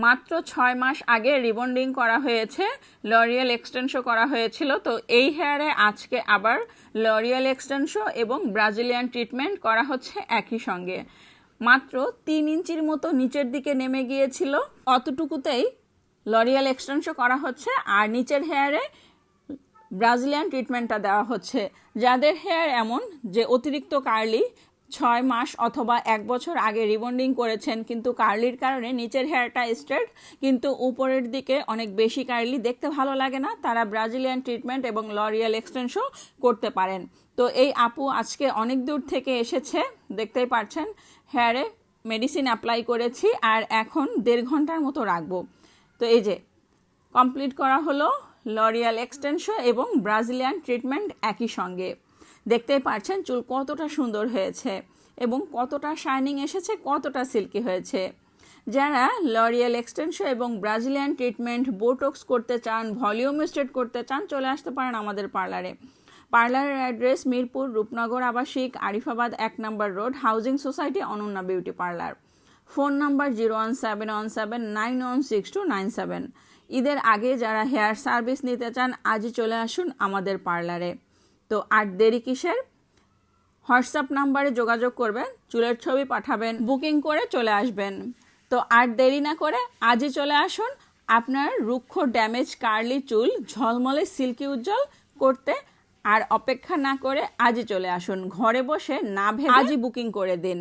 মাত্র 6 মাস আগে রিবন্ডিং করা হয়েছে, লরিয়াল এক্সটেনশো করা হয়েছিল। তো এই হেয়ারে আজকে আবার লরিয়াল এক্সটেনশো এবং ব্রাজিলিয়ান ট্রিটমেন্ট করা হচ্ছে একই সঙ্গে। মাত্র 3 ইঞ্চির মতো নিচের দিকে নেমে গিয়েছিল, অতটুকুতেই লরিয়াল এক্সটেনশো করা হচ্ছে আর নিচের হেয়ারে ব্রাজিলিয়ান ট্রিটমেন্টটা দেওয়া হচ্ছে। যাদের হেয়ার এমন যে অতিরিক্ত কার্লি, 6 মাস অথবা 1 বছর আগে রিবন্ডিং করেছেন কিন্তু কার্লির কারণে নিচের হেয়ারটা স্ট্রেট কিন্তু উপরের দিকে অনেক বেশি কার্লি, দেখতে ভালো লাগে না, তারা ব্রাজিলিয়ান ট্রিটমেন্ট এবং লরিয়াল এক্সটেনশন করতে পারেন। তো এই আপু আজকে অনেক দূর থেকে এসেছে, দেখতেই পাচ্ছেন হেয়ারে মেডিসিন অ্যাপ্লাই করেছি আর এখন 1.5 ঘন্টার মতো রাখবো। তো এই যে কমপ্লিট করা হলো লরিয়াল এক্সটেনশন এবং ব্রাজিলিয়ান ট্রিটমেন্ট একই সঙ্গে। দেখতেই পাচ্ছেন চুল কতটা সুন্দর হয়েছে এবং কতটা শাইনিং এসেছে, কতটা সিল্কি হয়েছে। যারা লরিয়াল এক্সটেনশন এবং ব্রাজিলিয়ান ট্রিটমেন্ট, বোটক্স করতে চান, ভলিউম স্ট্রেট করতে চান, চলে আসতে পারেন আমাদের পার্লারে। পার্লারের অ্যাড্রেস মিরপুর রূপনগর আবাসিক, আরিফাবাদ 1 নম্বর road, housing society, Ananya beauty parlour. Phone number 01717916297। ঈদের আগে যারা হেয়ার সার্ভিস নিতে চান আজই চলে আসুন আমাদের পার্লারে। তো আর দেরি কিসের? হোয়াটসঅ্যাপ নাম্বারে যোগাযোগ করবেন, চুলের ছবি পাঠাবেন, বুকিং করে চলে আসবেন। তো আর দেরি না করে আজই চলে আসুন আপনার রুক্ষ ড্যামেজ কার্লি চুল ঝলমলে সিল্কি উজ্জ্বল করতে। আর অপেক্ষা না করে আজই চলে আসুন, ঘরে বসে না ভেবে আজই বুকিং করে দিন।